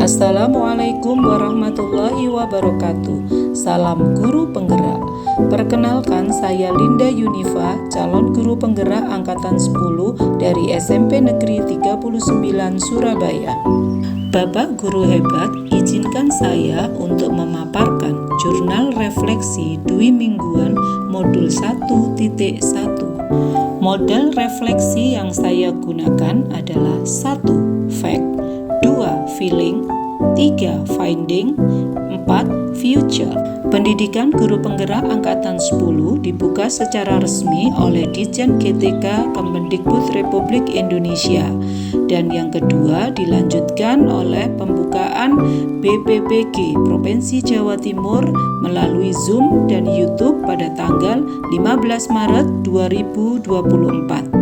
Assalamualaikum warahmatullahi wabarakatuh. Salam guru penggerak. Perkenalkan, saya Linda Yunifa, calon guru penggerak angkatan 10 dari SMP Negeri 39 Surabaya. Bapak guru hebat, izinkan saya untuk memaparkan jurnal refleksi Dwi Mingguan modul 1.1. Model refleksi yang saya gunakan adalah 1. Fact, 2. Feeling, 3. Finding, 4. Future. Pendidikan guru penggerak angkatan 10 dibuka secara resmi oleh Ditjen GTK Kemendikbud Republik Indonesia, dan yang kedua dilanjutkan oleh pembukaan BPPG Provinsi Jawa Timur melalui Zoom dan YouTube pada tanggal 15 Maret 2024.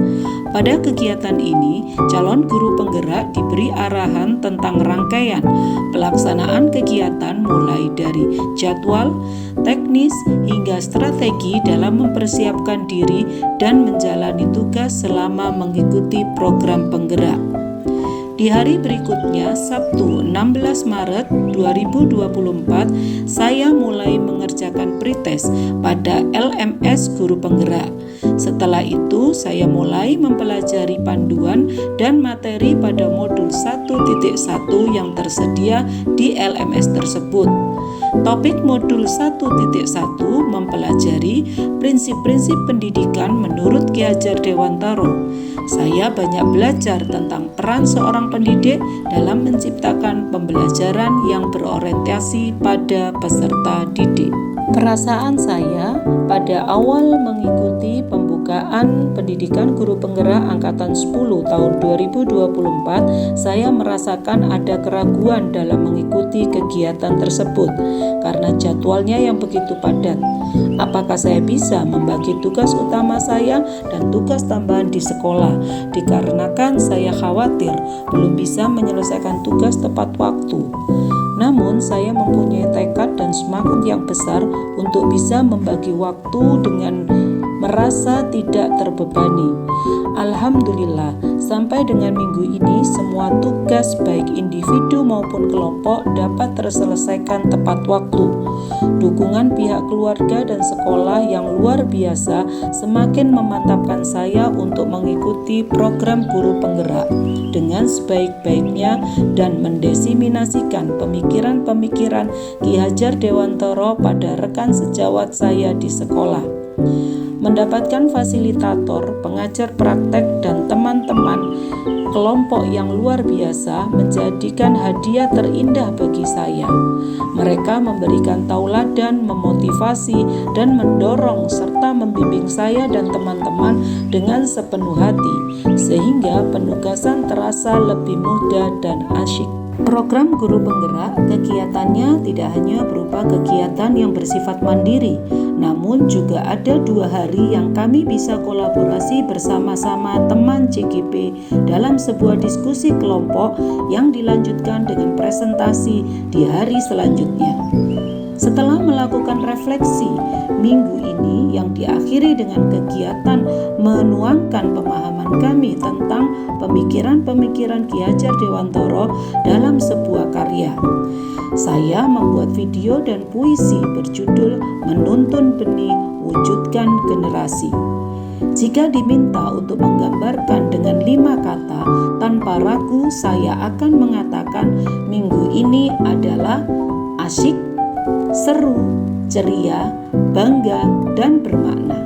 Pada kegiatan ini, calon guru penggerak diberi arahan tentang rangkaian pelaksanaan kegiatan mulai dari jadwal, teknis, hingga strategi dalam mempersiapkan diri dan menjalani tugas selama mengikuti program penggerak. Di hari berikutnya, Sabtu 16 Maret 2024, saya mulai mengerjakan pretest pada LMS Guru Penggerak. Setelah itu, saya mulai mempelajari panduan dan materi pada modul 1.1 yang tersedia di LMS tersebut. Topik modul 1.1 mempelajari prinsip-prinsip pendidikan menurut Ki Hajar Dewantara. Saya banyak belajar tentang peran seorang pendidik dalam menciptakan pembelajaran yang berorientasi pada peserta didik. Perasaan saya pada awal mengikuti pembukaan pendidikan guru penggerak angkatan 10 tahun 2024, saya merasakan ada keraguan dalam mengikuti kegiatan tersebut karena jadwalnya yang begitu padat. Apakah saya bisa membagi tugas utama saya dan tugas tambahan di sekolah, dikarenakan saya khawatir belum bisa menyelesaikan tugas tepat waktu. Namun saya mempunyai tekad dan semangat yang besar untuk bisa membagi waktu dengan merasa tidak terbebani. Alhamdulillah, sampai dengan minggu ini semua tugas baik individu maupun kelompok dapat terselesaikan tepat waktu. Dukungan pihak keluarga dan sekolah yang luar biasa semakin memantapkan saya untuk mengikuti program guru penggerak dengan sebaik-baiknya dan mendesiminasikan pemikiran-pemikiran Ki Hajar Dewantara pada rekan sejawat saya di sekolah. Mendapatkan fasilitator, pengajar praktek, dan teman-teman kelompok yang luar biasa menjadikan hadiah terindah bagi saya. Mereka memberikan tauladan, memotivasi, dan mendorong serta membimbing saya dan teman-teman dengan sepenuh hati, sehingga penugasan terasa lebih mudah dan asyik. Program guru penggerak kegiatannya tidak hanya berupa kegiatan yang bersifat mandiri, namun juga ada 2 hari yang kami bisa kolaborasi bersama-sama teman CGP dalam sebuah diskusi kelompok yang dilanjutkan dengan presentasi di hari selanjutnya. Setelah melakukan refleksi minggu ini yang diakhiri dengan kegiatan menuangkan pemahaman kami tentang pemikiran-pemikiran Ki Hajar Dewantara dalam sebuah karya, saya membuat video dan puisi berjudul Menuntun Benih Wujudkan Generasi. Jika diminta untuk menggambarkan dengan 5 kata, tanpa ragu saya akan mengatakan minggu ini adalah asyik, seru, ceria, bangga, dan bermakna.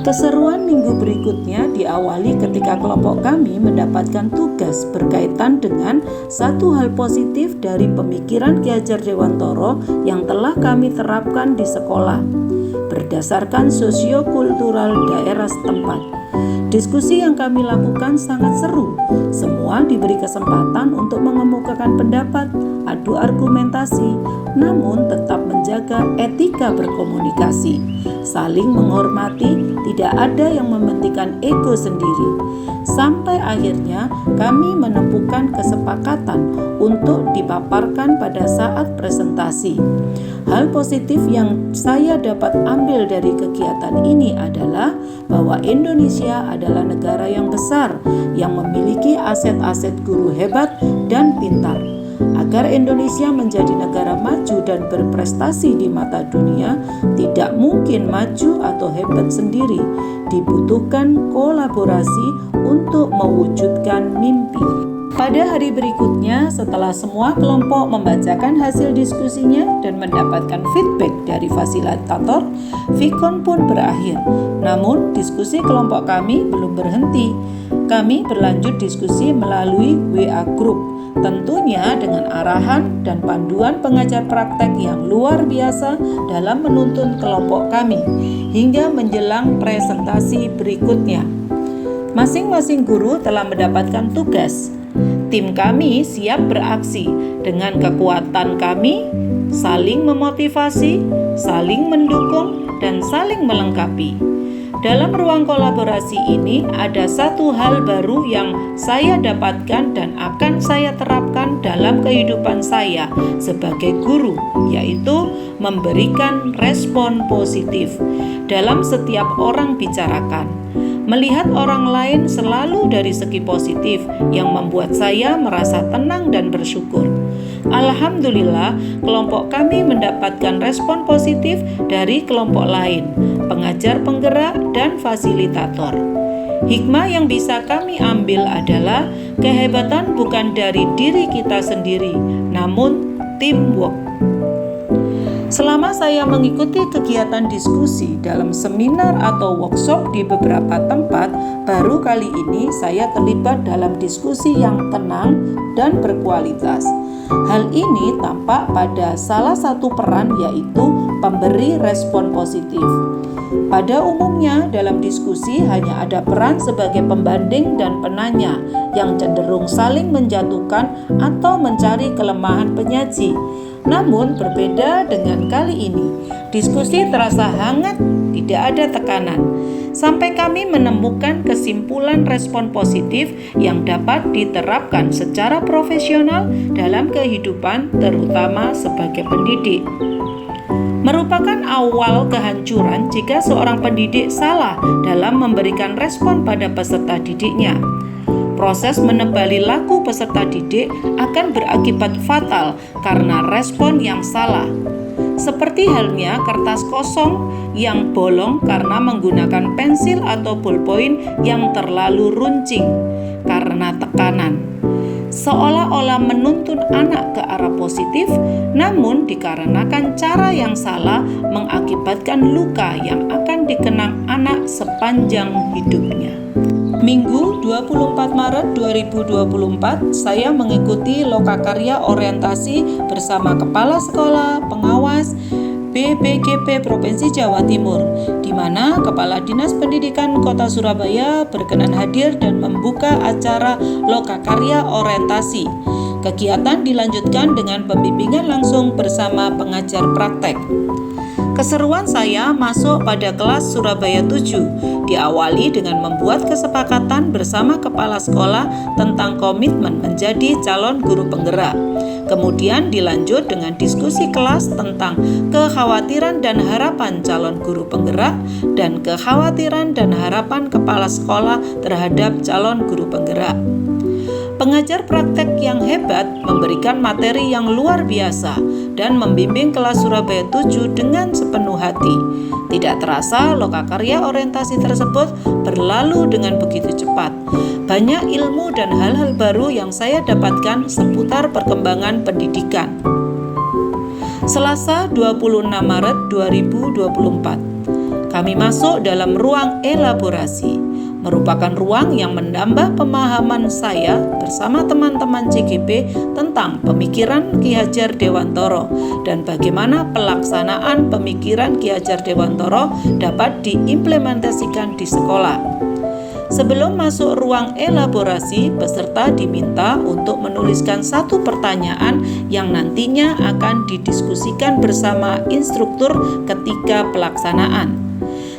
Keseruan minggu berikutnya diawali ketika kelompok kami mendapatkan tugas berkaitan dengan satu hal positif dari pemikiran Ki Hajar Dewantara yang telah kami terapkan di sekolah berdasarkan sosiokultural daerah setempat. Diskusi yang kami lakukan sangat seru. Semua diberi kesempatan untuk mengemukakan pendapat, adu argumentasi, namun tetap menjaga etika berkomunikasi, saling menghormati, tidak ada yang mementingkan ego sendiri. Sampai akhirnya kami menemukan kesepakatan untuk dipaparkan pada saat presentasi. Hal positif yang saya dapat ambil dari kegiatan ini adalah bahwa Indonesia adalah negara yang besar yang memiliki aset-aset guru hebat dan pintar. Agar Indonesia menjadi negara maju dan berprestasi di mata dunia, tidak mungkin maju atau hebat sendiri. Dibutuhkan kolaborasi untuk mewujudkan mimpi. Pada hari berikutnya, setelah semua kelompok membacakan hasil diskusinya dan mendapatkan feedback dari fasilitator, Vikon pun berakhir. Namun, diskusi kelompok kami belum berhenti. Kami berlanjut diskusi melalui WA Group, tentunya dengan arahan dan panduan pengajar praktek yang luar biasa dalam menuntun kelompok kami, hingga menjelang presentasi berikutnya. Masing-masing guru telah mendapatkan tugas. Tim kami siap beraksi dengan kekuatan kami, saling memotivasi, saling mendukung, dan saling melengkapi. Dalam ruang kolaborasi ini ada satu hal baru yang saya dapatkan dan akan saya terapkan dalam kehidupan saya sebagai guru, yaitu memberikan respon positif dalam setiap orang bicarakan. Melihat orang lain selalu dari segi positif yang membuat saya merasa tenang dan bersyukur. Alhamdulillah, kelompok kami mendapatkan respon positif dari kelompok lain, pengajar penggerak dan fasilitator. Hikmah yang bisa kami ambil adalah kehebatan bukan dari diri kita sendiri, namun teamwork. Selama saya mengikuti kegiatan diskusi dalam seminar atau workshop di beberapa tempat, baru kali ini saya terlibat dalam diskusi yang tenang dan berkualitas. Hal ini tampak pada salah satu peran, yaitu pemberi respon positif. Pada umumnya dalam diskusi hanya ada peran sebagai pembanding dan penanya yang cenderung saling menjatuhkan atau mencari kelemahan penyaji. Namun berbeda dengan kali ini, diskusi terasa hangat, tidak ada tekanan. Sampai kami menemukan kesimpulan respon positif yang dapat diterapkan secara profesional dalam kehidupan, terutama sebagai pendidik. Merupakan awal kehancuran jika seorang pendidik salah dalam memberikan respon pada peserta didiknya. Proses menebali laku peserta didik akan berakibat fatal karena respon yang salah. Seperti halnya kertas kosong yang bolong karena menggunakan pensil atau ballpoint yang terlalu runcing karena tekanan. Seolah-olah menuntun anak ke arah positif, namun dikarenakan cara yang salah mengakibatkan luka yang akan dikenang anak sepanjang hidupnya. Minggu 24 Maret 2024, saya mengikuti lokakarya orientasi bersama Kepala Sekolah Pengawas BPGP Provinsi Jawa Timur, di mana Kepala Dinas Pendidikan Kota Surabaya berkenan hadir dan membuka acara lokakarya orientasi. Kegiatan dilanjutkan dengan pembimbingan langsung bersama pengajar praktek. Keseruan saya masuk pada kelas Surabaya 7, diawali dengan membuat kesepakatan bersama kepala sekolah tentang komitmen menjadi calon guru penggerak. Kemudian dilanjut dengan diskusi kelas tentang kekhawatiran dan harapan calon guru penggerak dan kekhawatiran dan harapan kepala sekolah terhadap calon guru penggerak. Pengajar praktek yang hebat memberikan materi yang luar biasa dan membimbing kelas Surabaya 7 dengan sepenuh hati. Tidak terasa lokakarya orientasi tersebut berlalu dengan begitu cepat. Banyak ilmu dan hal-hal baru yang saya dapatkan seputar perkembangan pendidikan. Selasa 26 Maret 2024, kami masuk dalam ruang elaborasi. Merupakan ruang yang menambah pemahaman saya bersama teman-teman CGP tentang pemikiran Ki Hajar Dewantoro dan bagaimana pelaksanaan pemikiran Ki Hajar Dewantoro dapat diimplementasikan di sekolah. Sebelum masuk ruang elaborasi, peserta diminta untuk menuliskan satu pertanyaan yang nantinya akan didiskusikan bersama instruktur ketika pelaksanaan.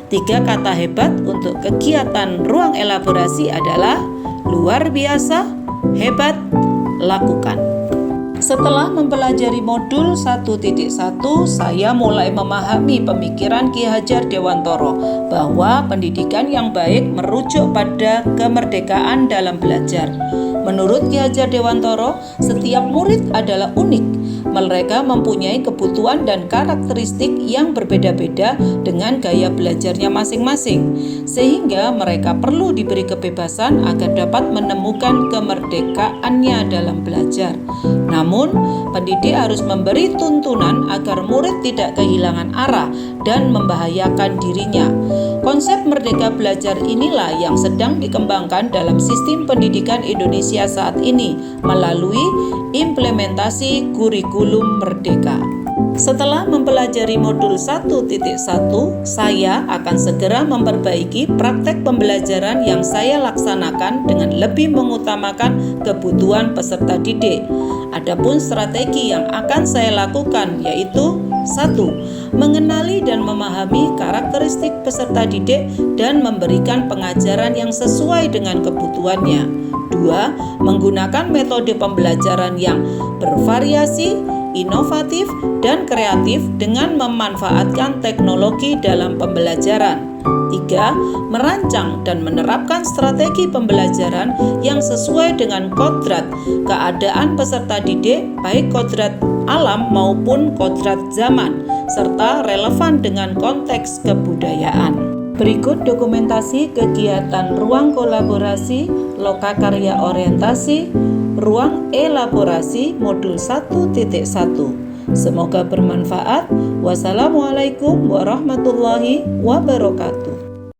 3 kata hebat untuk kegiatan ruang elaborasi adalah luar biasa, hebat, lakukan. Setelah mempelajari modul 1.1, saya mulai memahami pemikiran Ki Hajar Dewantara bahwa pendidikan yang baik merujuk pada kemerdekaan dalam belajar. Menurut Ki Hajar Dewantara, setiap murid adalah unik. Mereka mempunyai kebutuhan dan karakteristik yang berbeda-beda dengan gaya belajarnya masing-masing, sehingga mereka perlu diberi kebebasan agar dapat menemukan kemerdekaannya dalam belajar. Namun, pendidik harus memberi tuntunan agar murid tidak kehilangan arah dan membahayakan dirinya. Konsep merdeka belajar inilah yang sedang dikembangkan dalam sistem pendidikan Indonesia saat ini melalui implementasi kurikulum merdeka. Setelah mempelajari modul 1.1, saya akan segera memperbaiki praktek pembelajaran yang saya laksanakan dengan lebih mengutamakan kebutuhan peserta didik. Adapun strategi yang akan saya lakukan yaitu 1. Mengenali dan memahami karakteristik peserta didik dan memberikan pengajaran yang sesuai dengan kebutuhannya. 2. Menggunakan metode pembelajaran yang bervariasi, inovatif, dan kreatif dengan memanfaatkan teknologi dalam pembelajaran. 3. Merancang dan menerapkan strategi pembelajaran yang sesuai dengan kodrat keadaan peserta didik, baik kodrat alam maupun kodrat zaman, serta relevan dengan konteks kebudayaan. Berikut dokumentasi kegiatan ruang kolaborasi, lokakarya orientasi, ruang elaborasi modul 1.1. Semoga bermanfaat. Wassalamualaikum warahmatullahi wabarakatuh.